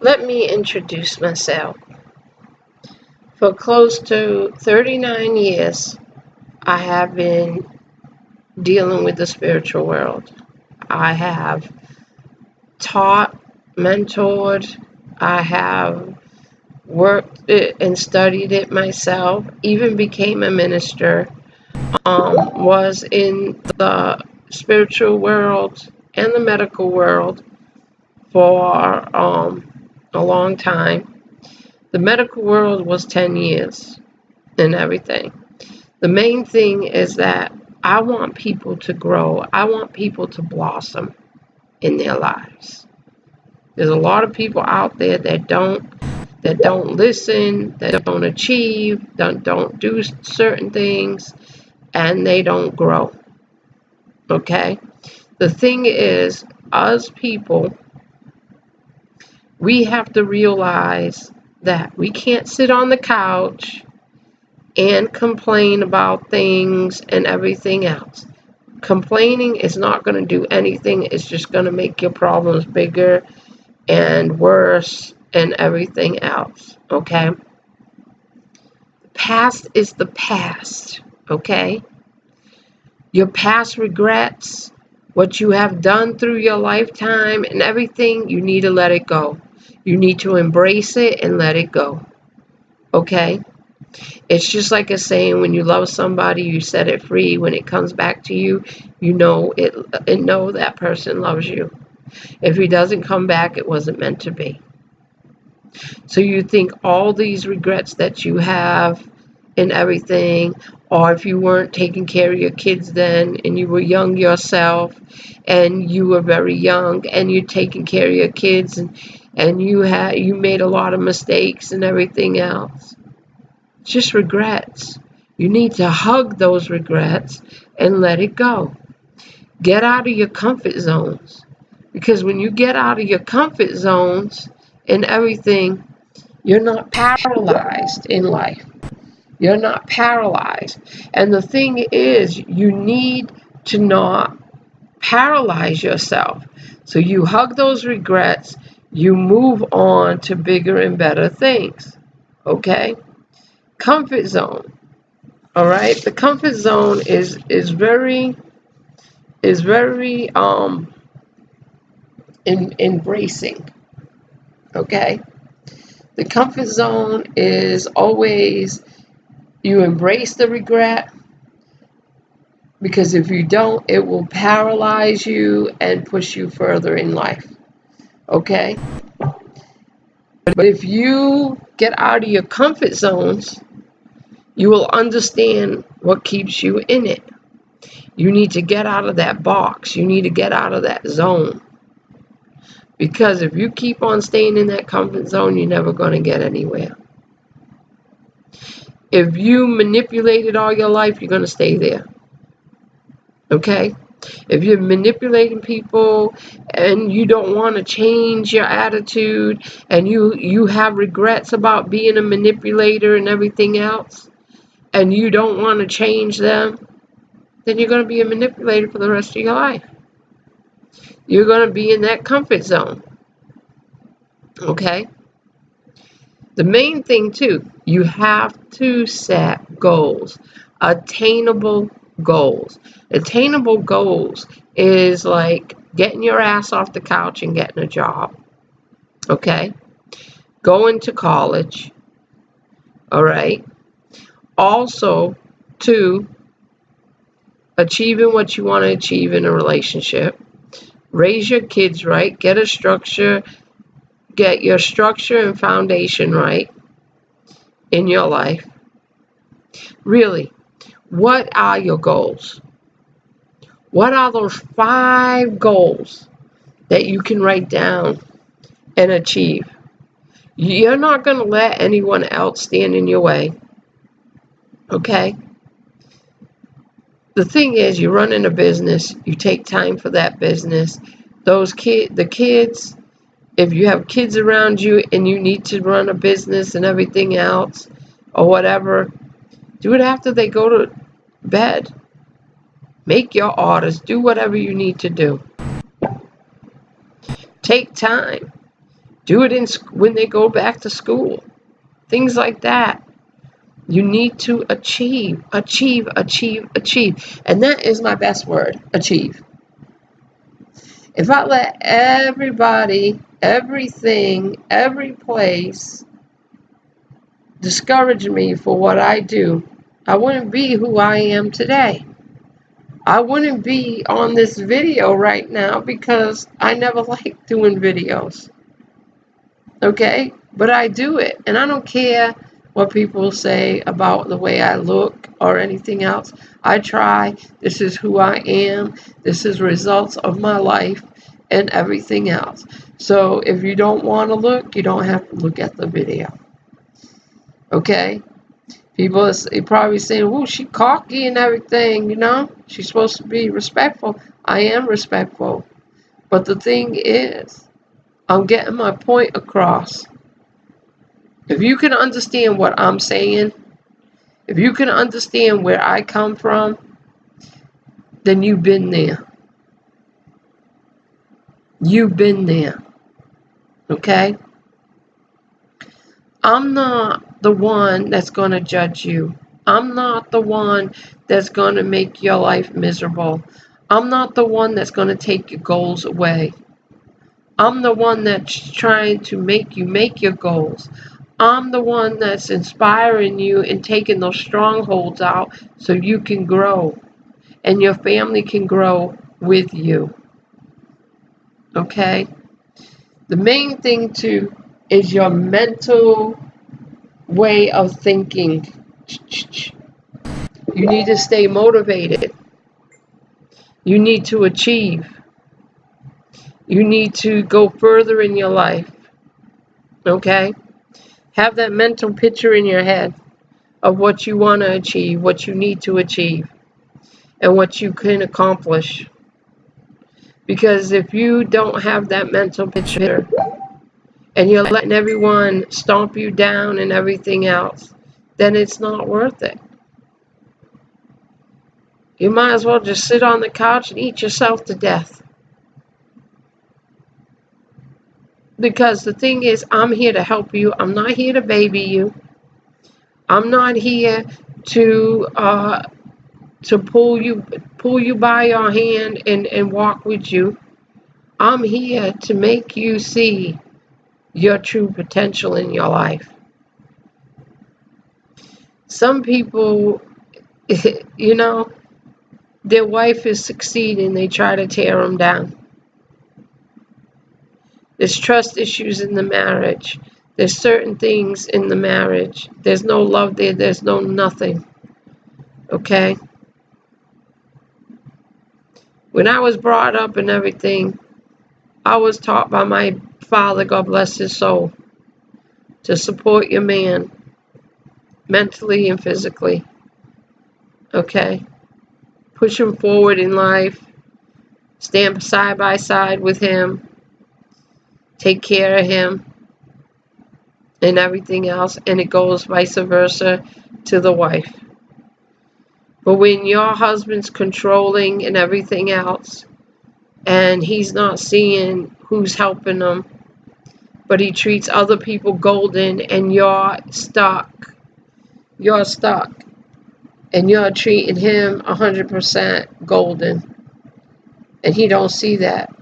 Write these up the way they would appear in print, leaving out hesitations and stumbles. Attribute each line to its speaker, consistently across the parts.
Speaker 1: Let me introduce myself. For close to 39 years, I have been dealing with the spiritual world. I have taught, mentored, I have worked it and studied it myself, even became a minister, was in the spiritual world and the medical world for a long time. The medical world was 10 years and everything. The main thing is that I want people to grow. I want people to blossom in their lives. There's a lot of people out there that don't listen, that don't achieve, don't do certain things, and they don't grow. Okay? The thing is, us people, we have to realize that we can't sit on the couch and complain about things and everything else. Complaining is not going to do anything. It's just going to make your problems bigger and worse and everything else. Okay? The past is the past. Okay? Your past regrets, what you have done through your lifetime and everything, you need to let it go. You need to embrace it and let it go. Okay? It's just like a saying, when you love somebody, you set it free. When it comes back to you, you know it, and know that person loves you. If he doesn't come back, it wasn't meant to be. So you think all these regrets that you have and everything, or if you weren't taking care of your kids then and you were young yourself and you were very young and you're taking care of your kids and you made a lot of mistakes and everything else. Just regrets. You need to hug those regrets and let it go. Get out of your comfort zones. Because when you get out of your comfort zones and everything, you're not paralyzed in life. You're not paralyzed. And the thing is, you need to not paralyze yourself. So you hug those regrets, you move on to bigger and better things. Okay? Comfort zone. All right? The comfort zone is very embracing. Okay? The comfort zone is always, you embrace the regret, because if you don't, it will paralyze you and push you further in life. Okay? But if you get out of your comfort zones, you will understand what keeps you in it. You need to get out of that box. You need to get out of that zone. Because if you keep on staying in that comfort zone, you're never going to get anywhere. If you manipulated all your life, you're going to stay there. Okay? If you're manipulating people and you don't want to change your attitude and you have regrets about being a manipulator and everything else, and you don't want to change them, then you're going to be a manipulator for the rest of your life. You're going to be in that comfort zone. Okay? The main thing too, you have to set goals. Attainable goals. Attainable goals is like getting your ass off the couch and getting a job. Okay? Going to college. All right? Also, to achieving what you want to achieve in a relationship. Raise your kids right. Get a structure. Get your structure and foundation right in your life. Really, what are your goals? What are those 5 goals that you can write down and achieve? You're not going to let anyone else stand in your way. Okay? The thing is, you run in a business, you take time for that business. The kids, if you have kids around you and you need to run a business and everything else or whatever, do it after they go to bed. Make your orders. Do whatever you need to do. Take time. Do it when they go back to school. Things like that. You need to achieve, achieve, achieve, achieve. And that is my best word, achieve. If I let everybody, everything, every place discourage me for what I do, I wouldn't be who I am today. I wouldn't be on this video right now because I never liked doing videos. Okay? But I do it. And I don't care what people say about the way I look or anything else. I try. This is who I am. This is results of my life and everything else. So if you don't want to look, you don't have to look at the video. Okay? People are probably saying, oh, she's cocky and everything, you know? She's supposed to be respectful. I am respectful. But the thing is, I'm getting my point across. If you can understand what I'm saying, if you can understand where I come from, then you've been there. You've been there. Okay? I'm not the one that's going to judge you. I'm not the one that's going to make your life miserable. I'm not the one that's going to take your goals away. I'm the one that's trying to make you make your goals. I'm the one that's inspiring you and taking those strongholds out so you can grow and your family can grow with you. Okay? The main thing too is your mental way of thinking. You need to stay motivated. You need to achieve. You need to go further in your life. Okay? Have that mental picture in your head of what you want to achieve, what you need to achieve, and what you can accomplish. Because if you don't have that mental picture and you're letting everyone stomp you down and everything else, then it's not worth it. You might as well just sit on the couch and eat yourself to death. Because the thing is, I'm here to help you. I'm not here to baby you. I'm not here to pull you by your hand and walk with you. I'm here to make you see your true potential in your life. Some people, you know, their wife is succeeding, they try to tear them down. There's trust issues in the marriage. There's certain things in the marriage. There's no love there. There's no nothing. Okay? When I was brought up and everything, I was taught by my father, God bless his soul, to support your man mentally and physically. Okay? Push him forward in life. Stand side by side with him. Take care of him. And everything else. And it goes vice versa to the wife. But when your husband's controlling and everything else, and he's not seeing who's helping him, but he treats other people golden, and you're stuck, and you're treating him 100% golden, and he don't see that.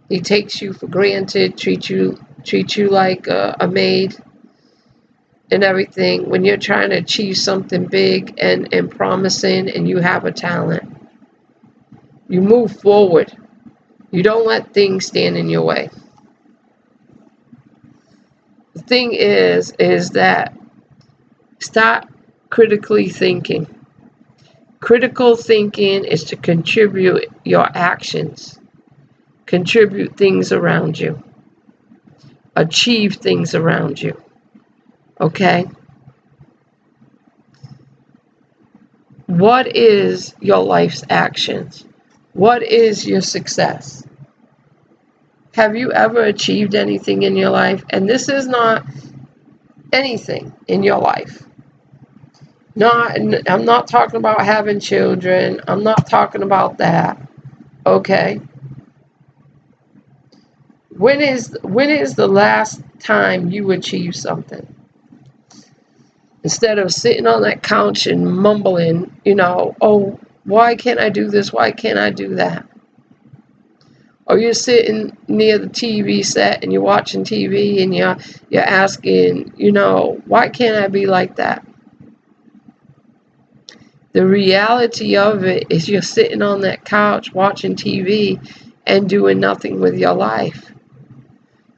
Speaker 1: He takes you for granted, treats you like a maid and everything, when you're trying to achieve something big and promising, and you have a talent. You move forward. You don't let things stand in your way. The thing is that stop critically thinking. Critical thinking is to contribute your actions. Contribute things around you. Achieve things around you. Okay? What is your life's actions? What is your success? Have you ever achieved anything in your life? And this is not anything in your life. I'm not talking about having children. I'm not talking about that. Okay? When is the last time you achieved something? Instead of sitting on that couch and mumbling, oh, why can't I do this? Why can't I do that? Or you're sitting near the TV set and you're watching TV and you're asking, why can't I be like that? The reality of it is you're sitting on that couch watching TV and doing nothing with your life.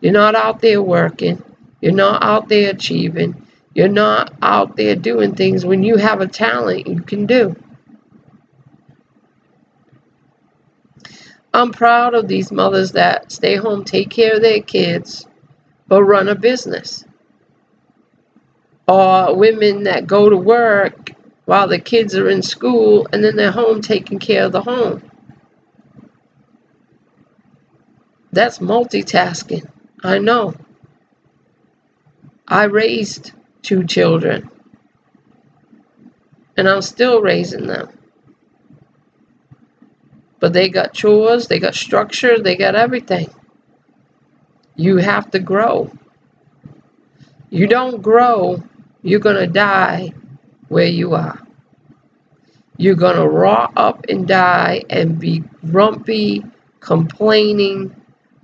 Speaker 1: You're not out there working. You're not out there achieving. You're not out there doing things when you have a talent you can do. I'm proud of these mothers that stay home, take care of their kids, but run a business. Or women that go to work while the kids are in school and then they're home taking care of the home. That's multitasking. I know. I raised 2 children, and I'm still raising them. But they got chores, they got structure, they got everything. You have to grow. You don't grow, you're going to die where you are. You're going to rot up and die and be grumpy, complaining,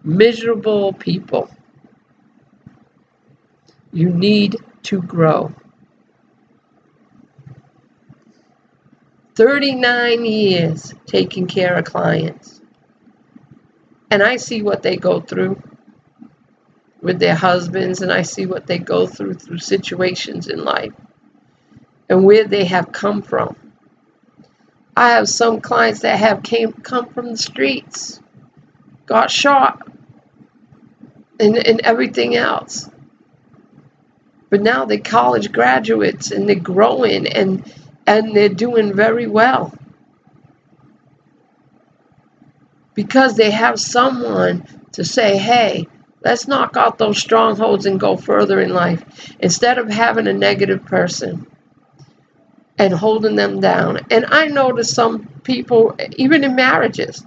Speaker 1: miserable people. You need to grow. 39 years taking care of clients. And I see what they go through with their husbands, and I see what they go through situations in life and where they have come from. I have some clients that have come from the streets, got shot, and everything else. But now they're college graduates and they're growing and they're doing very well. Because they have someone to say, hey, let's knock out those strongholds and go further in life. Instead of having a negative person and holding them down. And I notice some people, even in marriages,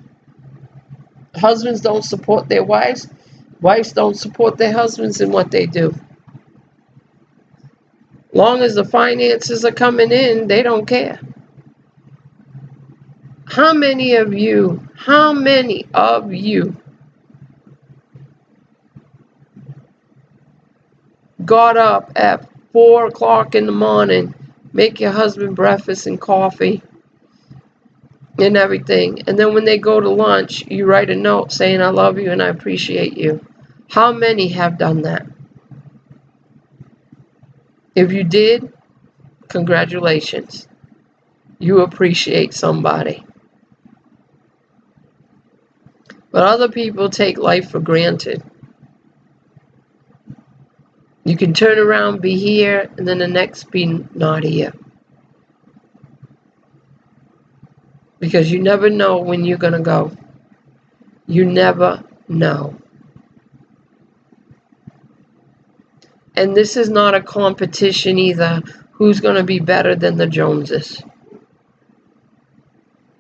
Speaker 1: husbands don't support their wives. Wives don't support their husbands in what they do. Long as the finances are coming in, they don't care. How many of you got up at 4 o'clock in the morning, make your husband breakfast and coffee and everything, and then when they go to lunch, you write a note saying, I love you and I appreciate you? How many have done that? If you did, congratulations. You appreciate somebody. But other people take life for granted. You can turn around, be here, and then the next be not here. Because you never know when you're going to go. You never know. And this is not a competition either. Who's going to be better than the Joneses?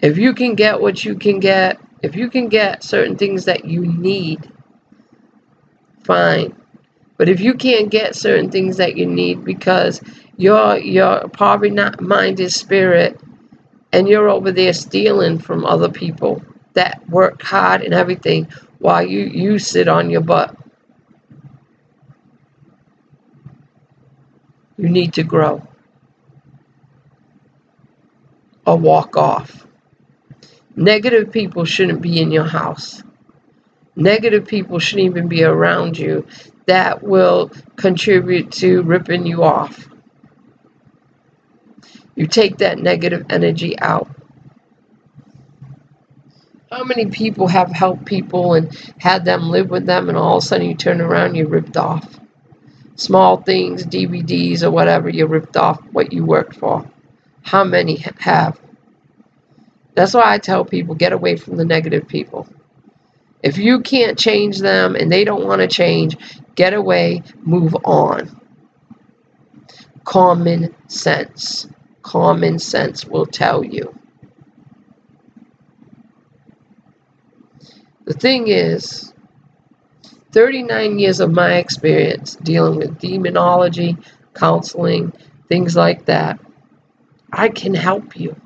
Speaker 1: If you can get what you can get, if you can get certain things that you need, fine. But if you can't get certain things that you need because you're poverty-minded spirit and you're over there stealing from other people that work hard and everything while you sit on your butt, you need to grow or walk off. Negative people shouldn't be in your house. Negative people shouldn't even be around you that will contribute to ripping you off. You take that negative energy out. How many people have helped people and had them live with them and all of a sudden you turn around, you're ripped off? Small things, DVDs or whatever, you ripped off what you worked for. How many have? That's why I tell people, get away from the negative people. If you can't change them and they don't want to change, get away, move on. Common sense. Common sense will tell you. The thing is, 39 years of my experience dealing with demonology, counseling, things like that. I can help you.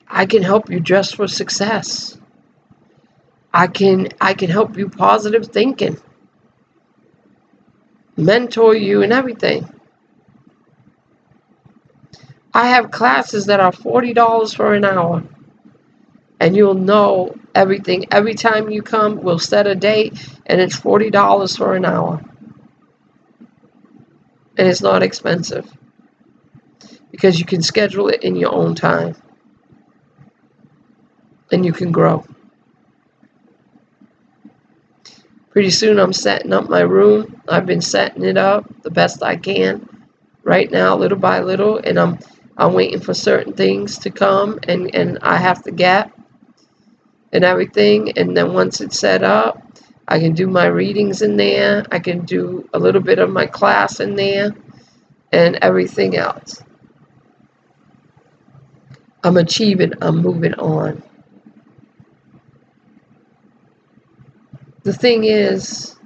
Speaker 1: I can help you dress for success. I can help you positive thinking. Mentor you and everything. I have classes that are $40 for an hour. And you'll know everything. Every time you come, we'll set a date, and it's $40 for an hour. And it's not expensive, because you can schedule it in your own time. And you can grow. Pretty soon I'm setting up my room. I've been setting it up the best I can right now, little by little, and I'm waiting for certain things to come, and I have to get and everything. And then once it's set up, I can do my readings in there. I can do a little bit of my class in there and everything else. I'm achieving. I'm moving on. The thing is,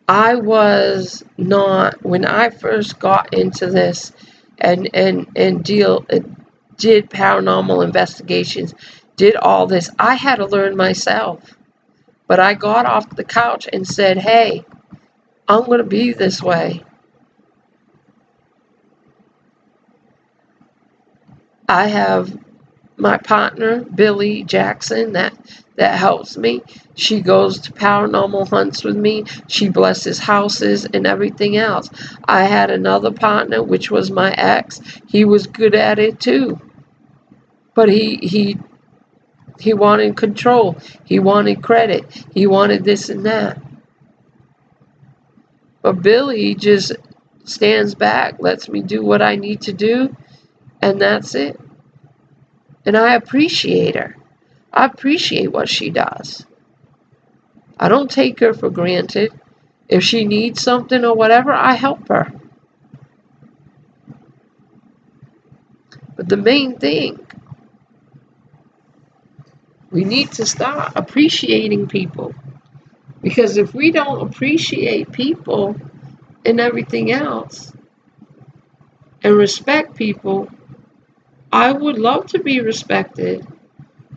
Speaker 1: I was not, when I first got into this and did paranormal investigations, did all this, I had to learn myself. But I got off the couch and said, hey, I'm going to be this way. I have my partner, Billy Jackson, that helps me. She goes to paranormal hunts with me. She blesses houses and everything else. I had another partner, which was my ex. He was good at it too. But he wanted control. He wanted credit. He wanted this and that. But Billy just stands back, lets me do what I need to do, and that's it. And I appreciate her. I appreciate what she does. I don't take her for granted. If she needs something or whatever, I help her. But the main thing, we need to start appreciating people. Because if we don't appreciate people and everything else, and respect people, I would love to be respected.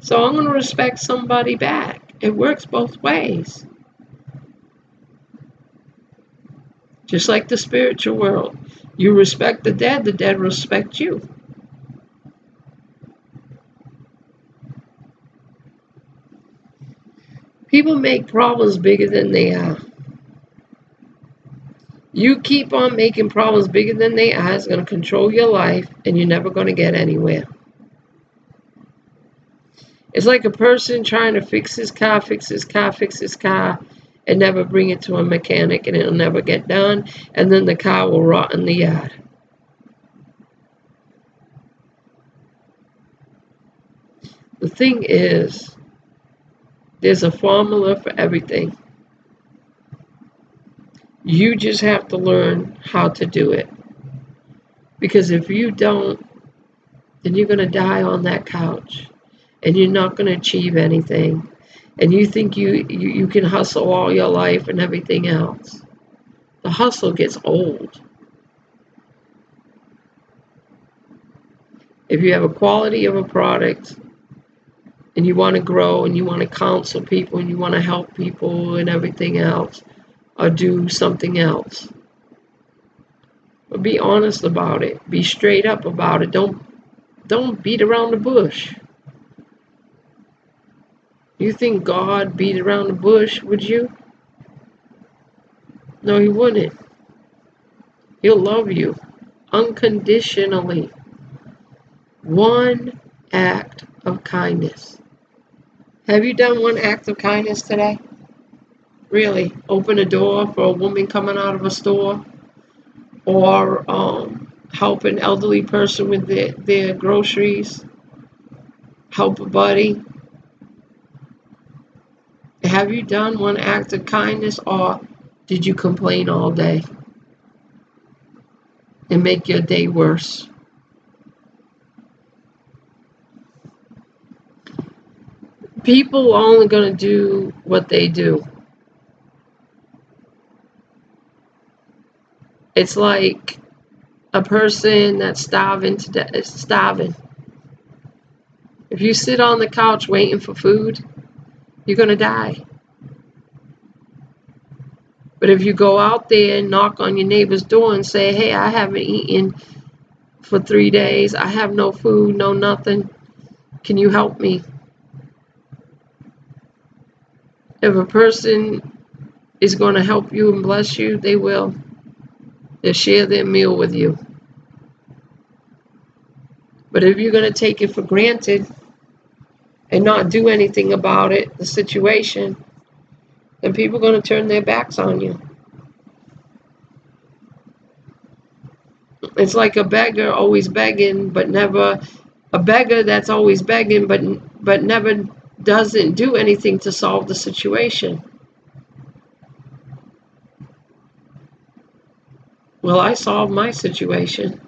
Speaker 1: So I'm going to respect somebody back. It works both ways. Just like the spiritual world. You respect the dead respect you. People make problems bigger than they are. You keep on making problems bigger than they are, it's going to control your life, and you're never going to get anywhere. It's like a person trying to fix his car, and never bring it to a mechanic, and it'll never get done, and then the car will rot in the yard. The thing is, there's a formula for everything. You just have to learn how to do it. Because if you don't, then you're going to die on that couch. And you're not going to achieve anything. And you think you can hustle all your life and everything else. The hustle gets old. If you have a quality of a product, and you want to grow, and you want to counsel people, and you want to help people and everything else, or do something else, but be honest about it. Be straight up about it. Don't beat around the bush. You think God beat around the bush, would you? No, he wouldn't. He'll love you unconditionally. One act of kindness. Have you done one act of kindness today? Really? Open a door for a woman coming out of a store? Or help an elderly person with their groceries? Help a buddy? Have you done one act of kindness, or did you complain all day and make your day worse? People are only going to do what they do. It's like a person that's starving to death is starving. If you sit on the couch waiting for food, you're going to die. But if you go out there and knock on your neighbor's door and say, hey, I haven't eaten for 3 days, I have no food, no nothing, can you help me? If a person is going to help you and bless you, they will. They'll share their meal with you. But if you're going to take it for granted and not do anything about it, the situation, then people are going to turn their backs on you. It's like a beggar always begging, but never, a beggar that's always begging, but never doesn't do anything to solve the situation. Well, I solve my situation.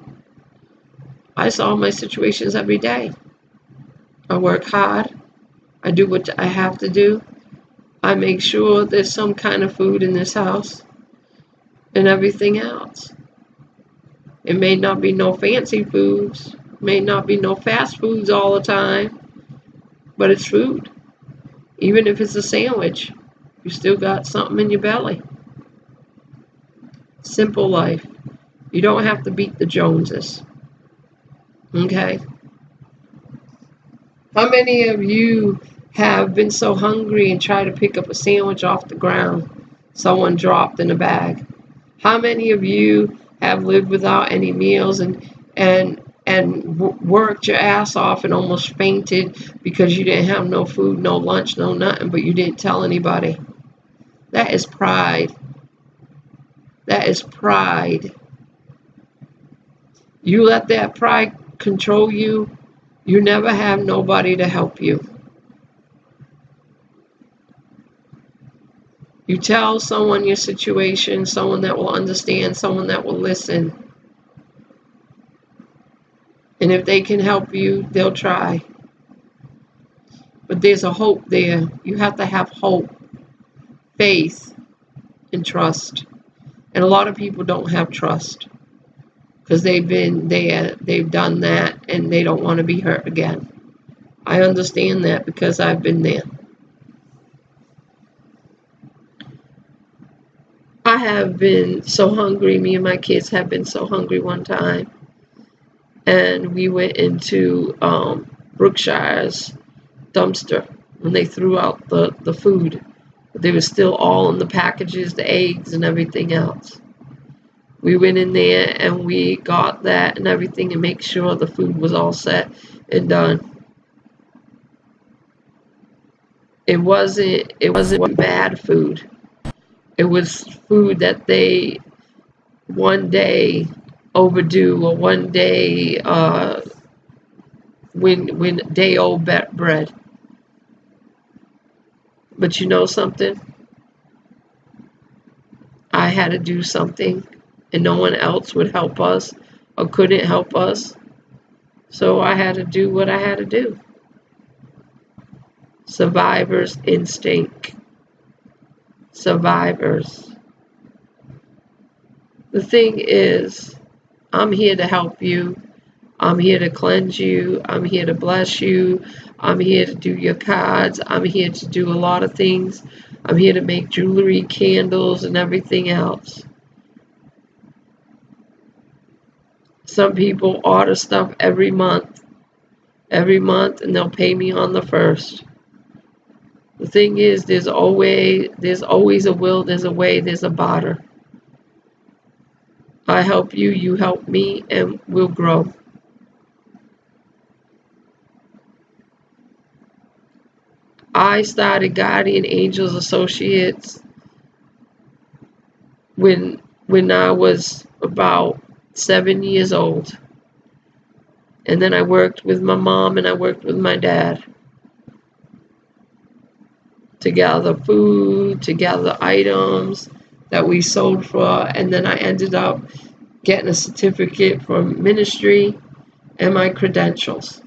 Speaker 1: I solve my situations every day. I work hard. I do what I have to do. I make sure there's some kind of food in this house and everything else. It may not be no fancy foods, may not be no fast foods all the time, but it's food. Even if it's a sandwich, you still got something in your belly. Simple life. You don't have to beat the Joneses. Okay? How many of you have been so hungry and tried to pick up a sandwich off the ground someone dropped in a bag? How many of you have lived without any meals and worked your ass off and almost fainted because you didn't have no food, no lunch, no nothing, but you didn't tell anybody? That is pride. That is pride. You let that pride control you, you never have nobody to help you. You tell someone your situation, someone that will understand, someone that will listen. And if they can help you, they'll try. But there's a hope there. You have to have hope, faith, and trust. And a lot of people don't have trust because they've done that and they don't want to be hurt again. I understand that because I've been there. I have been so hungry. Me and my kids have been so hungry one time. And we went into Brookshire's dumpster when they threw out the food. They were still all in the packages, the eggs and everything else. We went in there and we got that and everything and make sure the food was all set and done. It wasn't bad food. It was food that they one day overdue or one day when day old bread. But you know something? I had to do something and no one else would help us or couldn't help us. So I had to do what I had to do. Survivor's instinct. Survivors. The thing is, I'm here to help you. I'm here to cleanse you. I'm here to bless you. I'm here to do your cards. I'm here to do a lot of things. I'm here to make jewelry, candles, and everything else. Some people order stuff every month, and they'll pay me on the 1st. The thing is, there's always a will, there's a way, there's a barter. I help you, you help me, and we'll grow. I started Guardian Angels Associates when I was about 7 years old. And then I worked with my mom and I worked with my dad to gather food, to gather items that we sold for, and then I ended up getting a certificate from ministry and my credentials.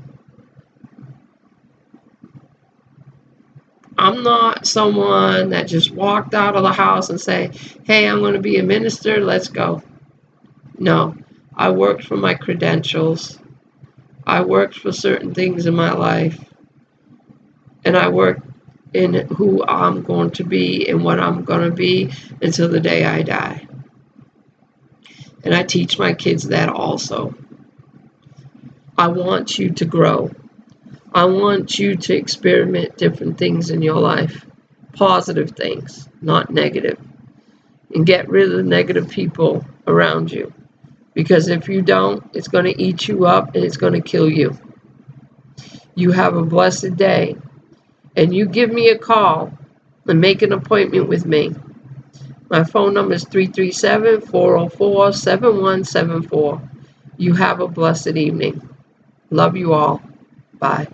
Speaker 1: I'm not someone that just walked out of the house and say, hey, I'm going to be a minister, let's go. No, I worked for my credentials. I worked for certain things in my life. And I worked in who I'm going to be and what I'm going to be until the day I die. And I teach my kids that also. I want you to grow. I want you to experiment different things in your life. Positive things, not negative. And get rid of the negative people around you. Because if you don't, it's going to eat you up and it's going to kill you. You have a blessed day. And you give me a call and make an appointment with me. My phone number is 337-404-7174. You have a blessed evening. Love you all. Bye.